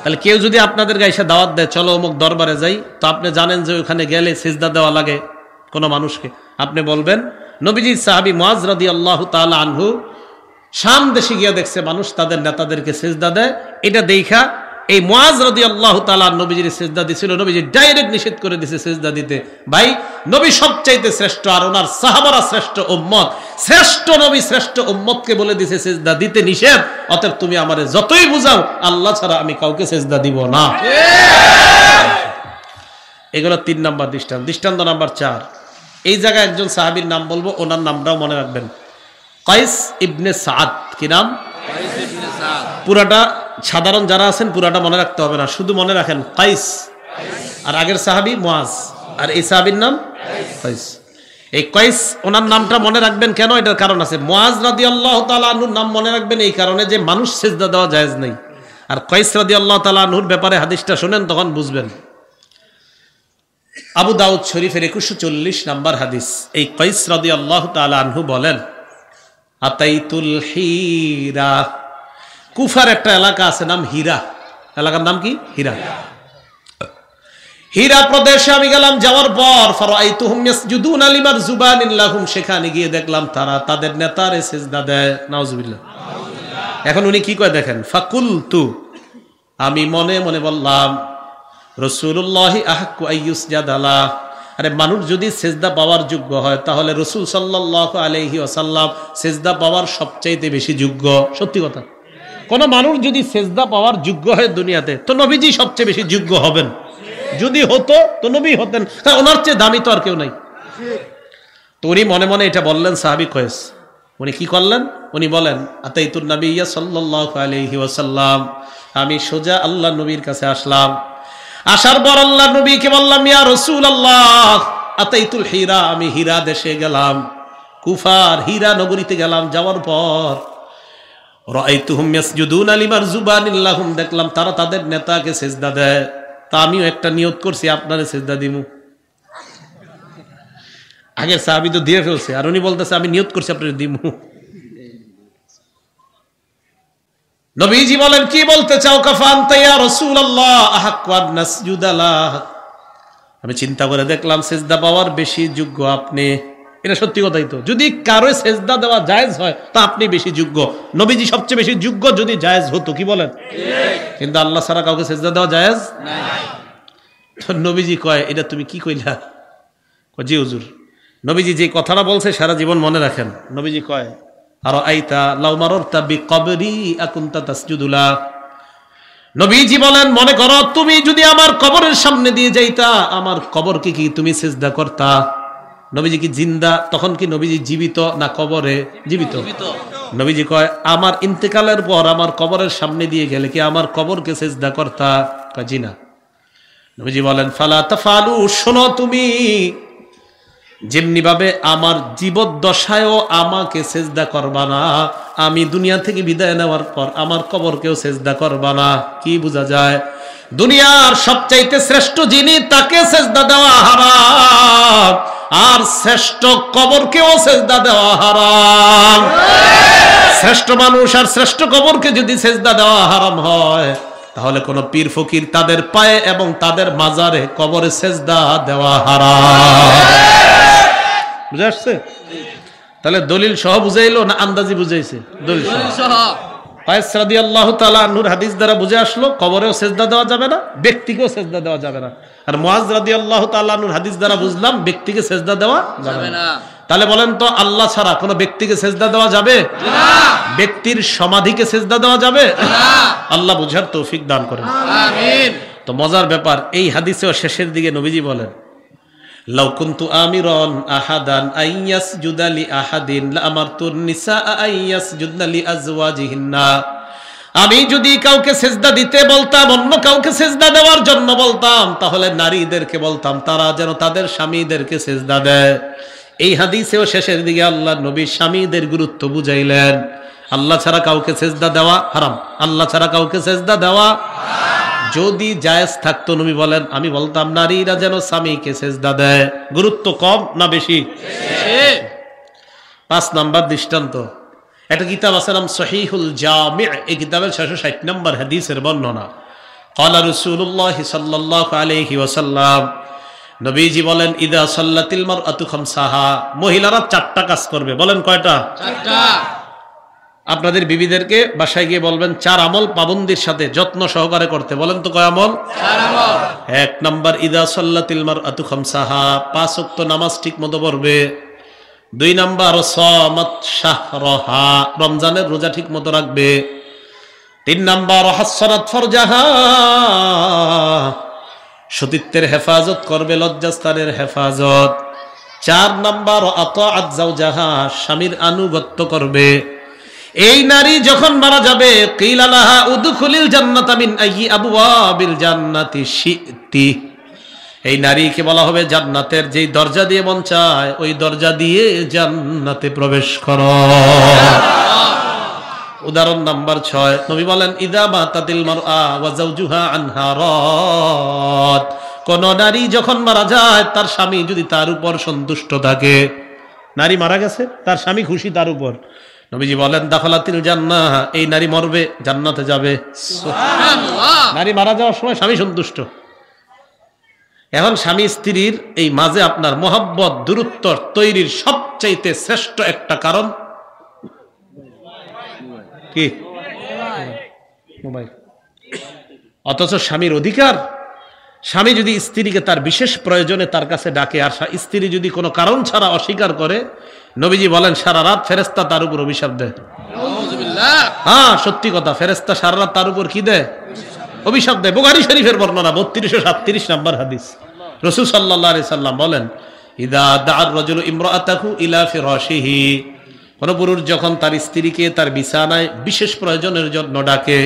তাহলে কেউ যদি আপনাদের গাইসা দাওয়াত দেয়, চলো অমুক দরবারে যাই, তো আপনি জানেন যে ওখানে গেলে সিজদা দেওয়া লাগে কোনো মানুষকে, আপনি বলবেন, নবীজির সাহাবী মুআজ রাদিয়াল্লাহু তাআলা আনহু শাম দেশে গিয়ে দেখছে মানুষ তাদের নেতাদেরকে সিজদা দেয়। এটা দেখা এই মুআজ রাদিয়াল্লাহু তাআলা নবীজির সিজদা দিছিল, নবীজি ডাইরেক্ট নিষেধ করে দিয়েছে সিজদা দিতে। ভাই, নবী সবচাইতে শ্রেষ্ঠ, আর ওনার সাহাবারা শ্রেষ্ঠ উম্মত, শ্রেষ্ঠ নবী শ্রেষ্ঠ উম্মতকে বলে দিয়েছে সিজদা দিতে নিষেধ। অতএব তুমি আমারে যতই বুঝাও, আল্লাহ ছাড়া আমি কাউকে সিজদা দিব না। এগুলো 3 নাম্বার দৃষ্টান্ত। দৃষ্টান্ত নাম্বার 4, এই জায়গায় একজন সাহাবীর নাম বলবো, ওনার নামটাও মনে রাখবেন, কাইস ইবনে সাদ। কি নাম? কাইস ইবনে সাদ। পুরাটা সাধারণ যারা আছেন পুরাটা মনে রাখতে হবে না, শুধু মনে রাখেন কাইস, আর আগের সাহাবী মুআজ, আর এই সাহাবীর নাম কাইস। এই কাইস ওনার নামটা মনে রাখবেন কেন? এটার কারণ আছে। মুআজ রাদিয়াল্লাহু তাআলা আনহুর নাম মনে রাখবেন এই কারণে যে মানুষ সিজদা দেওয়া জায়েজ নেই, আর কাইস রাদিয়াল্লাহু তাআলা আনহুর ব্যাপারে হাদিসটা শুনেন তখন বুঝবেন। আবু দাউদ শরীফের 2140 নাম্বার হাদিস। এই কাইস রাদিয়াল্লাহু তাআলা আনহু বলেন, আতাইতুল হিরা, কুফার একটা এলাকা আছে নাম হীরা, এলাকার নাম কি? হীরা। হীরা প্রদেশে আমি গেলাম, যাওয়ার পর ফারাআইতুহুম ইয়াসজুদুনা লিমারযুবানিন লাহুম, সেখানে গিয়ে দেখলাম তারা তাদের নেতারে সিজদা দেয়। নাউজুবিল্লাহ। এখন উনি কি কয় দেখেন, ফাকুলতু, আমি মনে মনে বললাম, রাসূলুল্লাহি আহাক্কু আইয়ুসজাদা লা, আরে মানুষ যদি সিজদা পাওয়ার যোগ্য হয় তাহলে রাসূল সাল্লাল্লাহু আলাইহি ওয়াসাল্লাম সিজদা পাওয়ার সবচাইতে বেশি যোগ্য। সত্যি কথা, কোন মানুষ যদি সিজদা পাওয়ার যোগ্য হয় দুনিয়াতে, তো নবীজি সবচেয়ে বেশি যোগ্য হবেন। যদি হতো তো নবী হতেন, ওনার চেয়ে দামি তো আর কেউ নাই। তো উনি মনে মনে এটা বললেন সাহাবী কয়েস। উনি কি করলেন? উনি বলেন, আতাইতুন নাবিয়্যা সাল্লাল্লাহু আলাইহি ওয়াসাল্লাম, আমি সোজা আল্লাহ নবীর কাছে আসলাম। আসার পর আল্লাহ নবীকে বললাম, ইয়া রাসূলুল্লাহ আতাইতুল হীরা, আমি হীরা দেশে গেলাম, কুফার হীরা নগরীতে গেলাম। যাওয়ার পর রাআইতুহুম ইয়াসজুদুনা লিমারযুবানিন লাহুম, দেখলাম তারা তাদের নেতাকে সিজদা দেয়। তা আমিও একটা নিয়ত করছি, আপনারে সিজদা দিমু। আগের সাহাবী তো দিয়ে ফেলছে, আর উনি বলতেছে আমি নিয়ত করছি আপনারে দিমু। নবীজি বলেন, কি বলতে চাও? কাফা আনতা ইয়া রাসূলুল্লাহ আহাক্কু আন নাসজুদা লাহ, আমি চিন্তা করে দেখলাম সিজদা পাওয়ার বেশি যোগ্য আপনি। এটা সত্যি কথাই তো, যদি কারো সিজদা দেওয়া জায়েজ হয় তা আপনি বেশি যোগ্য। নবীজি সবচেয়ে বেশি যোগ্য যদি জায়েজ হতো, কি বলেন? কিন্তু আল্লাহ ছাড়া কাউকে সিজদা দেওয়া জায়েজ নাই। তো নবীজি কয়, এটা তুমি কি কইলা? জি হুজুর, নবীজি যে কথাটা বলছে সারা জীবন মনে রাখেন। নবীজি কয়, আর আইতা লাউ মাররতা বিকবরি আকুনতা তাসজুদু লা, নবীজি বলেন, মনে করো তুমি যদি আমার কবরের সামনে দিয়ে যাইতা, আমার কবরকে কি তুমি সিজদা করতা? নবীজি কি জিন্দা? তখন কি নবীজি জীবিত না কবরে? জীবিত। নবীজি কয়, আমার ইন্তেকালের পর আমার কবরের সামনে দিয়ে গেলে কি আমার কবরকে সিজদা করতা? কয় জি না। নবীজি বলেন, ফালা তাফালু, শোনো তুমি যেমনি ভাবে আমার জীবদ্দশায়ও আমাকে সিজদা করবা না, আমি দুনিয়া থেকে বিদায় নেওয়ার পর আমার কবরকেও সিজদা করবা না। কি বোঝা যায়? দুনিয়ার সবচাইতে শ্রেষ্ঠ যিনি, তাকে সিজদা দেওয়া হারাম, আর শ্রেষ্ঠ কবরকেও সিজদা দেওয়া হারাম। শ্রেষ্ঠ মানুষ আর শ্রেষ্ঠ কবরকে যদি সিজদা দেওয়া হারাম হয়, তাহলে কোন পীর ফকির তাদের পায়ে এবং তাদের মাজারে কবরে সিজদা দেওয়া হারাম। বুঝে আসছে? তাহলে দলিল সহ বুঝাইলো না আন্দাজি বুঝাইছে? দলিল সহ। কায়েস রাদিয়াল্লাহু তাআলা আনহুর হাদিস দ্বারা বুঝে আসলো কবরেও সিজদা দেওয়া যাবে না, ব্যক্তিকেও সিজদা দেওয়া যাবে না। আর মুআজ রাদিয়াল্লাহু তাআলা আনহুর হাদিস দ্বারা বুঝলাম ব্যক্তিকে সিজদা দেওয়া যাবে না। তাহলে বলেন তো, আল্লাহ ছাড়া কোনো ব্যক্তিকে সিজদা দেওয়া যাবে না? ব্যক্তির সমাধিকে সিজদা দেওয়া যাবে না? আল্লাহ বুঝার তৌফিক দান করেন, আমিন। তো মজার ব্যাপার, এই হাদিসেও শেষের দিকে নবীজি বলেন, লাউ কুনতু আমিরান আহাদান আইয়াসজুদা লি আহাদিন লামারতুন নিসা আইয়াসজুদনা লি আজওয়াজিহিন্না, আমি যদি কাউকে সিজদা দিতে বলতাম, অন্য কাউকে সিজদা দেওয়ার জন্য বলতাম, তাহলে নারীদেরকে বলতাম তারা যেন তাদের স্বামীদেরকে সিজদা দেয়। এই হাদিসেও শেষের দিকে আল্লাহ নবী স্বামীদের গুরুত্ব বুঝাইলেন। আল্লাহ ছাড়া কাউকে সিজদা দেওয়া হারাম, আল্লাহ ছাড়া কাউকে সিজদা দেওয়া। যদি জায়েজ থাকতো, নবী বলেন, আমি বলতাম নারীরা যেন স্বামীকে সিজদা দেয়। গুরুত্ব কম না বেশি? 5 নাম্বার দৃষ্টান্ত, একটা কিতাব আছে নাম সহিহুল জামি', এই কিতাবের 660 নম্বর হাদিসের বর্ণনা। ক্বালা রাসূলুল্লাহ সাল্লাল্লাহু আলাইহি ওয়াসাল্লাম, নবীজি বলেন, ইদা সাল্লাতিল মারআতু খামসাহা, মহিলারা 4টা কাজ করবে। বলেন কয়টা? 4টা। আপনাদের বিবিদেরকে বাসায় গিয়ে বলবেন 4 আমল পাবন্দির সাথে যত্ন সহকারে করতে। বলেন তো কয় আমল? 4 আমল। 1 নাম্বার, ইদা সাল্লাতিল মারআতু খামসাহা, 5 ওয়াক্ত নামাজ ঠিকমতো পড়বে। 2 নাম্বার, সামাত শাহরাহা, রমজানের রোজা ঠিকমতো রাখবে। 3 নাম্বার, হাসসানাত ফারজাহা, সতীত্বের হেফাজত করবে, লজ্জাস্থানের হেফাজত। 4 নাম্বার আতাআত যাওজাহা, স্বামীর আনুগত্য করবে। এই নারী যখন মারা যাবে, কিলা লাহা উদখুলিল জান্নাতা মিন আইয়ি আবওয়াবিল জান্নাতি শি'তি, এই নারীকে বলা হবে জান্নাতের যেই দরজা দিয়ে মন চায় ওই দরজা দিয়ে জান্নাতে প্রবেশ করো। উদাহরণ নাম্বার 6, নবী বলেন ইদা মাতাতিল মারআ ওয়া যাওজুহা আনহা রাদ, কোন নারী যখন মারা যায় তার স্বামী যদি তার উপর সন্তুষ্ট থাকে, নারী মারা গেছে তার স্বামী খুশি তার উপর, নবীজি বলেন দাখালাতিল জান্নাহ, এই নারী মরবে জান্নাতে যাবে। সুবহানাল্লাহ। নারী মারা যাওয়ার সময় স্বামী সন্তুষ্ট। এখন স্বামী স্ত্রীর এই মাঝে আপনার মহব্বত দূরত্ব তৈরির সবচাইতে শ্রেষ্ঠ একটা কারণ কি? মোবাইল। অথচ স্বামীর অধিকার, স্বামী যদি স্ত্রীকে তার বিশেষ প্রয়োজনে তার কাছে ডাকে আর স্ত্রী যদি কোনো কারণ ছাড়া অস্বীকার করে, নবীজি বলেন সারা রাত ফেরেশতা তার উপর অভিশাপ দেয়। হ্যাঁ সত্যি কথা, ফেরেশতা সারা রাত তার উপর কি দেয়? অভিশাপ দেয়। বুখারী শরীফের বর্ণনা 3237 নম্বর হাদিস। রাসূল সাল্লাল্লাহু আলাইহি সাল্লাম বলেন ইদা দা'আর রাজুলু ইমরাআতাহু ইলা ফিরাশিহি, কোন পুরুষ যখন তার স্ত্রীকে তার বিছানায় বিশেষ প্রয়োজনের জন্য ডাকে,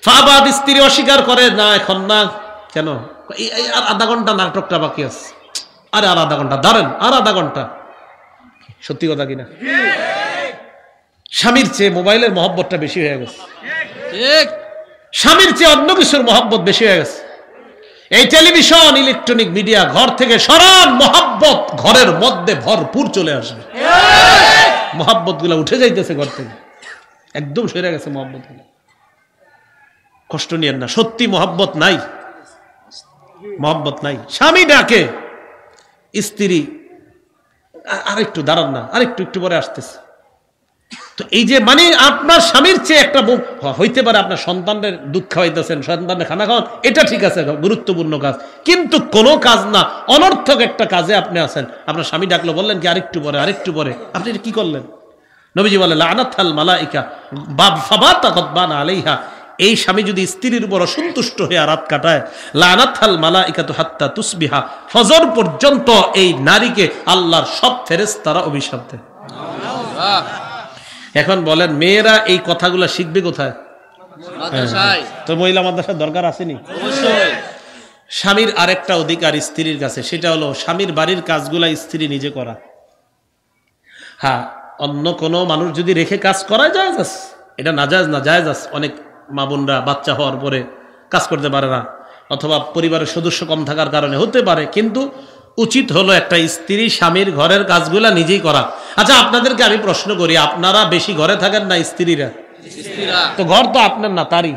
ফাবাদ, স্ত্রী অস্বীকার করে, না এখন না, কেন? আর আধা ঘন্টা নাটকটা বাকি আছে, আরে আর আধা ঘন্টা ধরেন, আর আধা ঘন্টা। সত্যি কথা কিনা? স্বামীর চেয়ে মোবাইলের মহব্বতটা বেশি হয়ে গেছে, ঠিক। স্বামীর চেয়ে অন্য কিছুর মহব্বত বেশি হয়ে গেছে। এই টেলিভিশন, ইলেকট্রনিক মিডিয়া ঘর থেকে সরান, মহব্বত ঘরের মধ্যে ভরপুর চলে আসবে। মহব্বত গুলা উঠে যাইতেছে ঘর থেকে, একদম সরে গেছে মহব্বত গুলা। কষ্ট নিয়েন না, সত্যি মহব্বত নাই, মহব্বত নাই। স্বামী ডাকে, স্ত্রী আরেকটু দাঁড়ান না, আরেকটু একটু পরে আসতেছে। তো এই যে মানে আপনার স্বামীর চেয়ে একটা হইতে পারে আপনার সন্তানের দুধ খাওয়াইতেছেন, সন্তানের খানা খাওয়ান, এটা ঠিক আছে, গুরুত্বপূর্ণ কাজ, কিন্তু কোনো কাজ না, অনর্থক একটা কাজে আপনি আছেন, আপনার স্বামী ডাকলো, বললেন কি আরেকটু পরে, আরেকটু পরে, আপনি কি করলেন? নবীজি বলে লানাতাল মালাইকা ফাবাতা গাদবান আলাইহা, এই স্বামী যদি স্ত্রীর উপর অসন্তুষ্ট হয়ে রাত কাটায়, লানাতাল মালাইকাতু হাত্তা তুসবিহা, ফজর পর্যন্ত এই নারীকে আল্লাহর সব ফেরেশতারা অভিশাপ দেয়। এখন বলেন মেয়েরা এই কথাগুলো শিখবে কোথায়? মাদ্রাসায়। তো মহিলা মাদ্রাসার দরকার আসেনি? অবশ্যই। স্বামীর আরেকটা অধিকার স্ত্রীর কাছে, সেটা হলো স্বামীর বাড়ির কাজগুলা স্ত্রী নিজে করা। হ্যাঁ, অন্য কোনো মানুষ যদি রেখে কাজ করা যায়, এটা নাজায়েজ না, জায়েজ আছে। অনেক মা বোনরা বাচ্চা হওয়ার পরে কাজ করতে পারে না, অথবা পরিবারের সদস্য কম থাকার কারণে হতে পারে, কিন্তু উচিত হলো একটা স্ত্রী স্বামীর ঘরের কাজগুলা নিজেই করা। আচ্ছা আপনাদেরকে আমি প্রশ্ন করি, আপনারা বেশি ঘরে থাকেন না স্ত্রীরা? তো ঘর তো আপনার না, তারই,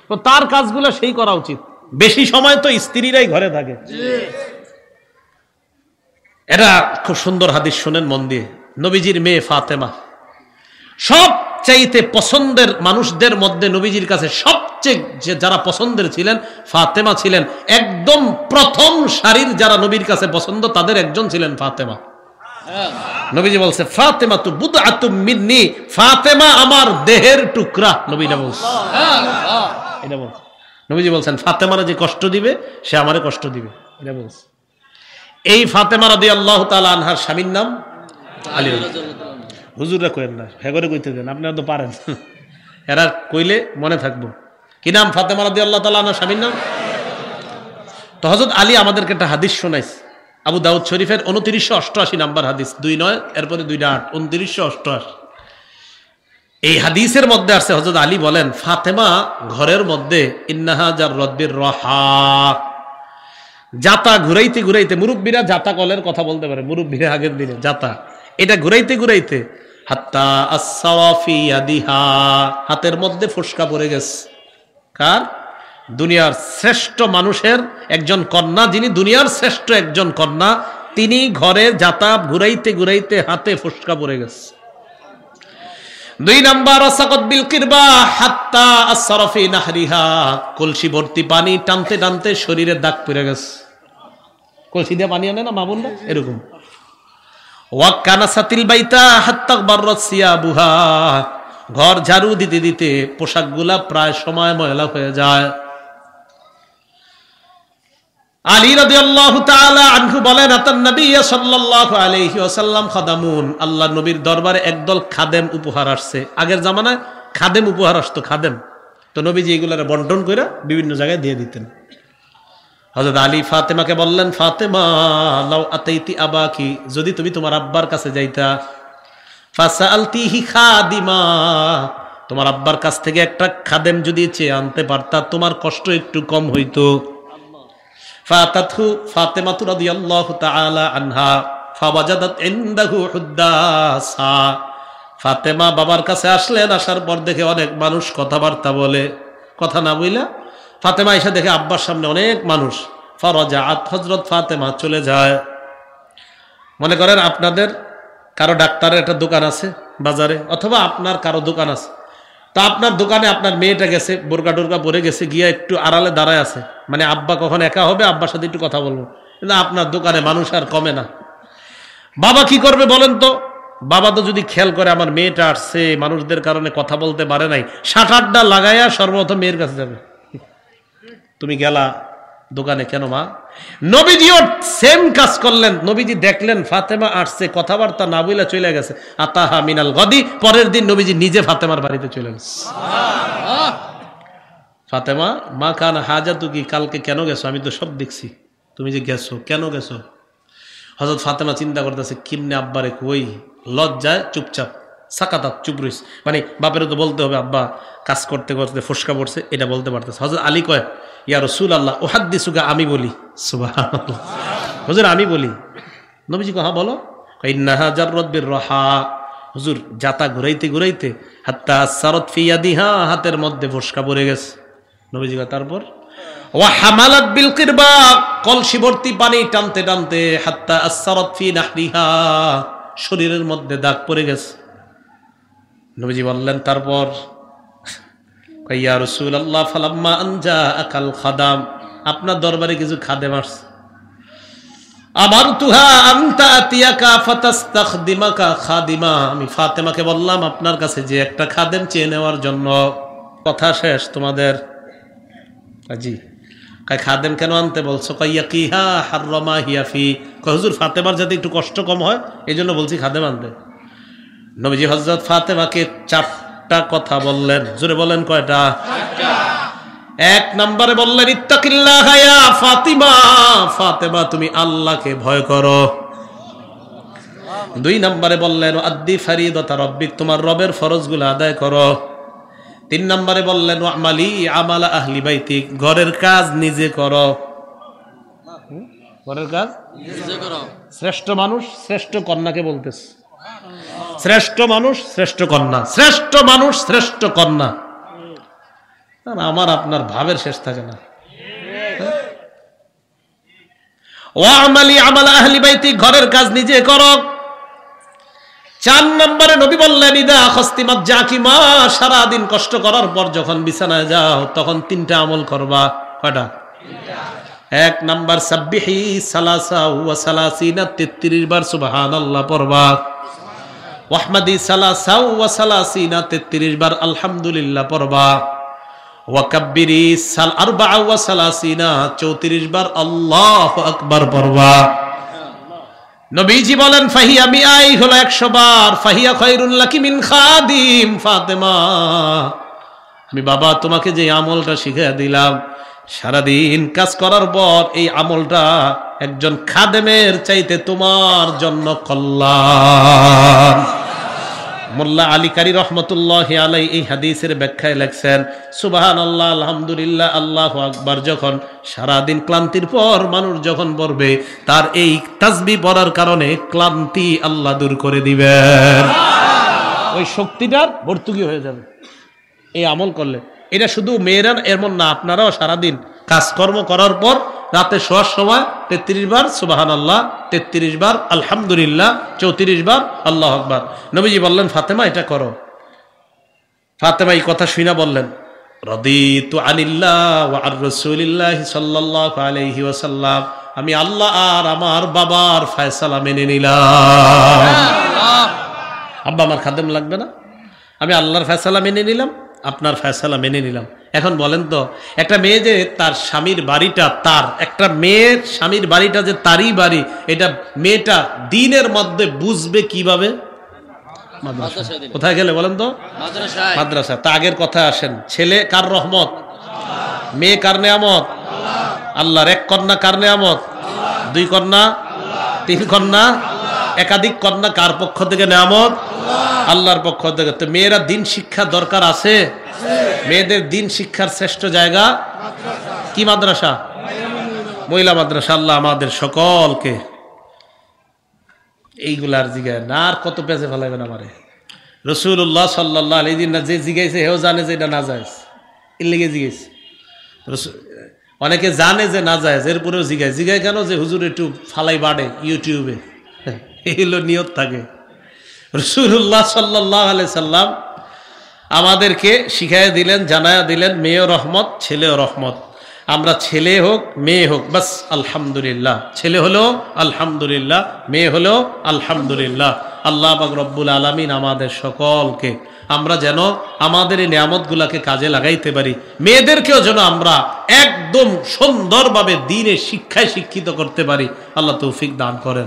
তো তার কাজগুলো সেই করা উচিত। বেশি সময় তো স্ত্রীরাই ঘরে থাকে। এটা খুব সুন্দর হাদিস, শুনেন মন দিয়ে। নবীজির মেয়ে ফাতেমা সবচাইতে পছন্দের মানুষদের মধ্যে, নবীজির কাছে সবচেয়ে যারা পছন্দের ছিলেন ফাতেমা ছিলেন। একদম প্রথম সারির যারা নবীর কাছে পছন্দ তাদের একজন ছিলেন ফাতেমা। নবীজি বলছে ফাতেমা তু বুদআতুম মিন্নি, ফাতেমা আমার দেহের টুকরা। নবীটা বলছে, এটা বলছে নবীজি বলছেন ফাতেমারা যে কষ্ট দিবে সে আমারে কষ্ট দিবে, এটা বলছে। এই ফাতেমা রাদিয়াল্লাহু তাআলা আনহার স্বামীর নাম আলী। হুজুররা কইেন না, হেগরে কইতে দেন, আপনারা তো পারেন, এরা কইলে মনে থাকবো। কি নাম? ফাতেমা রাদিয়াল্লাহু তাআলা আনহার স্বামীর নাম। তো হযরত আলী আমাদেরকে একটা হাদিস শোনাইছে, আবু দাউদ শরীফের 2988 নাম্বার হাদিস, 29 এরপরে 28, 2988। এই হাদিসের মধ্যে আছে হযরত আলী বলেন ফাতেমা ঘরের মধ্যে ইন্নাহা জাররাদ্দির রাহা, জাতা ঘুরাইতে ঘুরাইতে, মুরব্বীরা জাতা কলের কথা বলতে পারে, মুরব্বীরা আগের দিনে জাতা, এটা ঘুরাইতে ঘুরাইতে হাত্তা আসসাওয়াফি ইয়াদিহা, হাতের মধ্যে ফোসকা পড়ে গেছে। কার? দুনিয়ার শ্রেষ্ঠ মানুষের একজন কন্যা, যিনি দুনিয়ার শ্রেষ্ঠ একজন কন্যা, তিনি ঘরে জাতা ঘুরাইতে ঘুরাইতে হাতে ফোসকা পড়ে গেছে। 2 নাম্বার আসাকাত বিল কিরবা হাত্তা আসরাফি নাহরিহা, কলসি ভর্তি পানি টানতে টানতে শরীরে দাগ পড়ে গেছে। কলসি দিয়ে পানি আনে না মা বোনরা, এরকম। ওয়াকানাসাতিল বাইতা হাত্তা বাররাত সিয়াবুহা, ঘর ঝাড়ু দিতে দিতে পোশাকগুলা প্রায় সময় ময়লা হয়ে যায়। আলী রাদিয়াল্লাহু তাআলা আনহু বলেন, আতান নবী সাল্লাল্লাহু আলাইহি ওয়াসাল্লাম খাদামুন, আল্লাহর নবীর দরবারে একদল খাদেম উপহার আসছে। আগের জামানায় খাদেম উপহার আসতো, খাদেম। তো নবীজি এগুলোর বন্টন করে বিভিন্ন জায়গায় দিয়ে দিতেন। হযরত আলী ফাতেমাকে বললেন, ফাতেমা লাউ আতাইতি আবাকি, যদি তুমি তোমার আব্বার কাছে যাইতা, ফাসালতিহি খাদিমা, তোমার আব্বার কাছ থেকে একটা খাদেম যদি চেয়ে আনতে পারতা, তোমার কষ্ট একটু কম হইতো। ফাতাতহু ফাতেমাতু রাদিয়াল্লাহু তাআলা আনহা ফাওয়াজাদাত ইনদাহু হুদ্দাসা, ফাতেমা বাবার কাছে আসলেন, আসার পর দেখে অনেক মানুষ কথাবার্তা বলে, কথা না বইলা ফাতেমা এসে দেখে আব্বার সামনে অনেক মানুষ। ফারাজাআত, হযরত ফাতেমা চলে যায়। মনে করেন আপনাদের কারো ডাক্তারের একটা দোকান আছে বাজারে, অথবা আপনার কারো দোকান আছে, তা আপনার দোকানে আপনার মেয়েটা গেছে, বোরকা টোরকা পরে গেছে, গিয়ে একটু আড়ালে দাঁড়ায় আছে, মানে আব্বা কখন একা হবে, আব্বার সাথে একটু কথা বলবো। কিন্তু আপনার দোকানে মানুষ আর কমে না। বাবা কি করবে বলেন তো? বাবা তো যদি খেয়াল করে আমার মেয়েটা আসছে, মানুষদের কারণে কথা বলতে পারে নাই, শাটারটা লাগাইয়া সর্বপ্রথম মেয়ের কাছে যাবে। তুমি গেলা দোকানে কেন মা? নবীজিও সেম কাজ করলেন। নবীজি দেখলেন ফাতেমা আসছে, কথাবার্তা না বইলা চলে গেছে। আতাহা মিনাল গদি, পরের দিন নবীজি নিজে ফাতেমার বাড়িতে চলে গেছে। ফাতেমা, মা কান হাজাতু কি, কালকে কেন গেছো? আমি তো সব দেখছি, তুমি যে গেছো, কেন গেছো? হযরত ফাতেমা চিন্তা করতেছে, কিমনে আব্বারে কই, লজ্জায় চুপচাপ সাকাতাত, চুপ রইস, মানে বাপেরও তো বলতে হবে আব্বা কাজ করতে করতে ফসকা পড়ছে, এটা বলতে পারতেছে। হযরত আলী কয়, ইয়া রাসূলুল্লাহ উহাদ্দিসুকা, আমি বলি। সুবহানাল্লাহ, হুজুর আমি বলি। নবীজি কয়, হ্যাঁ বলো। ইন্নাহা জাররাত বিররাহা, হুজুর জাতা ঘুরাইতে ঘুরাইতে হাত্তা আসসারাত ফি ইয়াদিহা, হাতের মধ্যে ফসকা পড়ে গেছে। নবীজি কয়, তারপর? ওয়া হামালাত বিল কিরবা, কলসি ভর্তি পানি টানতে টানতে হাত্তা আসসারাত ফি নাহরিহা, শরীরের মধ্যে দাগ পড়ে গেছে। নবীজি বললেন, তারপর? ইয়া রাসূলুল্লাহ ফালাম্মা আনজা আকাল খাদাম, আপনার দরবারে কিছু খাদেম আসছে। আমারতুহা আনতা আতিয়াকা ফাতাস্তাখদিমাকা খাদিমা, আমি ফাতেমাকে বললাম আপনার কাছে যে একটা খাদেম চেয়ে নেওয়ার জন্য। কথা শেষ তোমাদের? জি। কয় খাদেম কেন আনতে বলছো? কইয়া কিহা হাররামা হিয়া ফি, হুজুর ফাতেমার যাতে একটু কষ্ট কম হয় এই জন্য বলছি খাদেম আনতে। নবীজি হযরত ফাতেমাকে চারটা কথা বললেন। জোরে বলেন, কয়টা? এক নম্বরে বললেন, ইত্তাকিল্লাহ ইয়া ফাতিমা, ফাতেমা তুমি আল্লাহকে ভয় করো। দুই নম্বরে বললেন, আদ্দি ফারিদাতা রাব্বিক, তোমার রবের ফরজগুলো আদায় করো। তিন নম্বরে বললেন, আমালি আমালা আহলি বাইতিক, ঘরের কাজ নিজে করো। ঘরের কাজ নিজে করো। শ্রেষ্ঠ মানুষ শ্রেষ্ঠ কন্যাকে বলতেছে, শ্রেষ্ঠ মানুষ শ্রেষ্ঠ কন্যা, শ্রেষ্ঠ মানুষ শ্রেষ্ঠ কন্যা। আমার আপনার ভাবের শেষ থাকে না। ওয়া আমালি আমালা আহলি বাইতিক, ঘরের কাজ নিজে করো। চার নম্বরে নবী বললেন, ইদা খস্তিমাত জাকিমা, সারাদিন কষ্ট করার পর যখন বিছানায় যাও তখন তিনটা আমল করবা। কয়টা? এক নাম্বার, সাব্বিহি সালাসা ওয়া সালাসিনা, 33 বার সুবহানাল্লাহ পড়বা। ওয়াহমাদি সালাসা ওয়া সালাসিনা, 33 বার আলহামদুলিল্লাহ পড়বা। ওয়া কাব্বিরি আরবা ওয়া সালাসিনা, 34 বার আল্লাহু আকবার পড়বা। নবীজি বলেন, ফাহিয়া মিআই, হলো 100 বার। ফাহিয়া খায়রুল লাকি মিন খাদিম, ফাতেমা আমি বাবা তোমাকে যে আমলটা শিখিয়ে দিলাম, সারাদিন কাজ করার পর এই আমলটা একজন খাদেমের চাইতে তোমার জন্য কল্যাণ। মোল্লা আলী কারি রহমতুল্লাহ আলাই এই হাদিসের ব্যাখ্যায় লেখছেন, সুবহানাল্লাহ আলহামদুলিল্লাহ আল্লাহু আকবার যখন সারাদিন ক্লান্তির পর মানুষ যখন পড়বে, তার এই তাসবিহ পড়ার কারণে ক্লান্তি আল্লাহ দূর করে দিবেন। ওই শক্তিটার ভর্তুকি হয়ে যাবে এই আমল করলে। এটা শুধু মেয়েরা এমন না, আপনারাও সারাদিন কাজকর্ম করার পর রাতে শোয়ার সময় 33 বার সুবহানাল্লাহ, 33 বার আলহামদুলিল্লাহ, 34 বার আল্লাহু আকবার। নবীজি বললেন, ফাতেমা এটা করো। ফাতেমা এই কথা শুনে বললেন, রাদিতু আনিল্লাহ ওয়া আর রাসূলিল্লাহি সাল্লাল্লাহু আলাইহি ওয়াসাল্লাম, আমি আল্লাহ আর আমার বাবার ফয়সালা মেনে নিলাম। আব্বা আমার খাদেম লাগবে না, আমি আল্লাহর ফয়সালা মেনে নিলাম, আপনার ফয়সালা মেনে নিলাম। এখন বলেন তো, একটা মেয়ে যে তার স্বামীর বাড়িটা তার, একটা মেয়ের স্বামীর বাড়িটা যে তারই বাড়ি, এটা মেয়েটা দিনের মধ্যে বুঝবে কিভাবে? কোথায় গেলে বলেন তো? মাদ্রাসা। তা আগের কথা আসেন, ছেলে কার রহমত, মেয়ে কার নেয়ামত? আল্লাহর। এক কন্যা কার নেয়ামত? দুই কন্যা, তিন কন্যা, একাধিক কন্যা কার পক্ষ থেকে নেয়ামত? আল্লাহর পক্ষ থেকে। তো মেয়েরা দিন শিক্ষা দরকার আছে। মেয়েদের দিন শিক্ষার শ্রেষ্ঠ জায়গা কি? মাদ্রাসা, মহিলা মাদ্রাসা। আল্লাহ আমাদের সকলকে এইগুলার জিগায় না আর কত পেঁচে ফেলাইবেন আমারে। রাসূলুল্লাহ সাল্লাল্লাহু আলাইহি ওয়াসাল্লাম যে জিগাইছে হেও জানে যে এটা না যায়, এর লেগে জিগাইছে। অনেকে জানে যে না যায়, এরপরেও জিগায়। জিগায় কেন? যে হুজুর একটু ফালাই বাড়ে ইউটিউবে, এই হলো নিয়ত থাকে। রাসূলুল্লাহ সাল্লাল্লাহু আলাইহি সাল্লাম আমাদেরকে শিখাইয়া দিলেন, জানায়া দিলেন, মেয়েও রহমত, ছেলেও রহমত। আমরা ছেলে হোক মেয়ে হোক, বাস আলহামদুলিল্লাহ। ছেলে হলো আলহামদুলিল্লাহ, মেয়ে হলো আলহামদুলিল্লাহ। আল্লাহ পাক রব্বুল আলামিন আমাদের সকলকে, আমরা যেন আমাদের এই নিয়ামতগুলাকে কাজে লাগাইতে পারি। মেয়েদেরকেও যেন আমরা একদম সুন্দরভাবে দ্বীনের শিক্ষায় শিক্ষিত করতে পারি। আল্লাহ তৌফিক দান করেন।